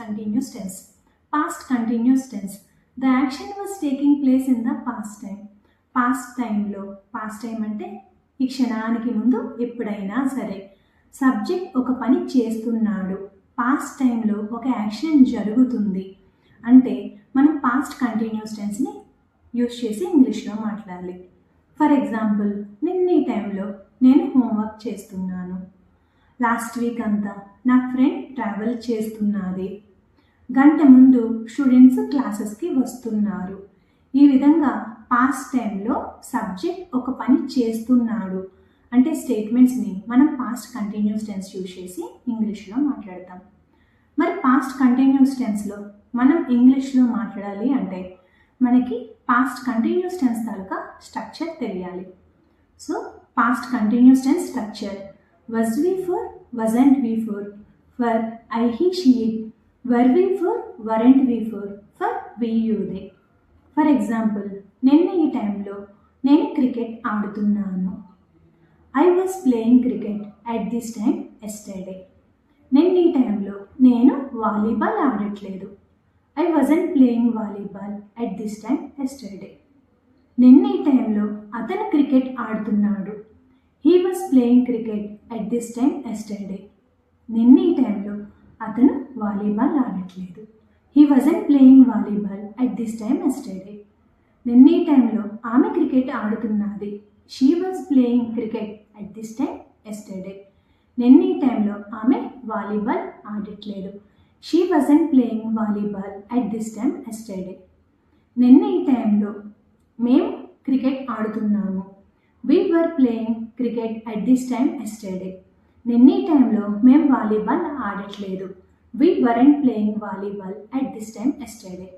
continuous tense. Past continuous tense. The action was taking place in the past time. Past timeలో past time అంటే ఈ క్షణానికి ముందు ఎప్పుడైనా సరే సబ్జెక్ట్ ఒక పని చేస్తున్నాడు, పాస్ట్ టైంలో ఒక యాక్షన్ జరుగుతుంది అంటే మనం పాస్ట్ కంటిన్యూస్ టెన్స్ని యూస్ చేసి ఇంగ్లీష్లో మాట్లాడాలి. ఫర్ ఎగ్జాంపుల్, నిన్న ఈ టైంలో నేను హోంవర్క్ చేస్తున్నాను. లాస్ట్ వీక్ అంతా నా ఫ్రెండ్ ట్రావెల్ చేస్తున్నది. గంట ముందు స్టూడెంట్స్ క్లాసెస్కి వస్తున్నారు. ఈ విధంగా పాస్ట్ టైంలో సబ్జెక్ట్ ఒక పని చేస్తున్నాడు అంటే స్టేట్మెంట్స్ని మనం పాస్ట్ కంటిన్యూస్ టెన్స్ యూజ్ చేసి ఇంగ్లీష్లో మాట్లాడతాం. మరి పాస్ట్ కంటిన్యూస్ టెన్స్లో మనం ఇంగ్లీష్లో మాట్లాడాలి అంటే మనకి పాస్ట్ కంటిన్యూస్ టెన్స్ తాలూకా స్ట్రక్చర్ తెలియాలి. So past continuous tense structure: was we for, wasn't we for I he she it, were we for, weren't we for we you they. For example, నిన్న ఈ టైంలో నేను క్రికెట్ ఆడుతున్నాను. I was playing cricket at this time yesterday. నిన్న ఈ టైంలో నేను volleyball ఆడట్లేదు. I wasn't playing volleyball at this time yesterday. నిన్న ఈ టైంలో అతను క్రికెట్ ఆడుతున్నాడు. He was playing cricket at this time yesterday. నిన్న ఈ టైంలో అతను వాలీబాల్ ఆడట్లేదు. He wasn't playing volleyball at this time yesterday. నిన్న ఈ టైంలో ఆమె క్రికెట్ ఆడుతున్నది. She was playing cricket at this time yesterday. నిన్న ఈ టైంలో ఆమె వాలీబాల్ ఆడట్లేదు. She wasn't playing volleyball at this time yesterday. నిన్న ఈ టైంలో మేము క్రికెట్ ఆడుతున్నాము. We were playing cricket at this time yesterday. నిన్న ఈ టైంలో మేము వాలీబాల్ ఆడట్లేదు. We weren't playing volleyball at this time yesterday.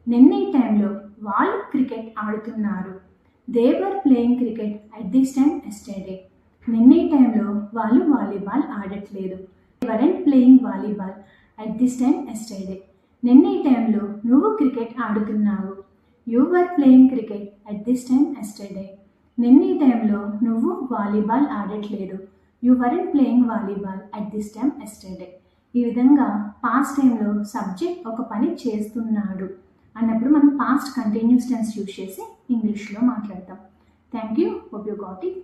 నిన్న ఈ టైంలో వాళ్ళు క్రికెట్ ఆడుతున్నారు. They were playing cricket at this time yesterday. నిన్న ఈ టైంలో వాళ్ళు వాలీబాల్ ఆడట్లేదు. Weren't playing volleyball at this time yesterday. నిన్న ఈ టైంలో నువ్వు క్రికెట్ ఆడుతున్నావు. You were playing cricket at this time yesterday. నిన్న ఈ టైంలో నువ్వు వాలీబాల్ ఆడట్లేదు. You weren't playing volleyball at this time yesterday. ఈ విధంగా పాస్ట్ టైంలో సబ్జెక్ట్ ఒక పని చేస్తున్నాడు అన్నప్పుడు మనం పాస్ట్ కంటిన్యూస్ టెన్స్ యూజ్ చేసి ఇంగ్లీష్లో మాట్లాడతాం. Thank you. Hope you got it.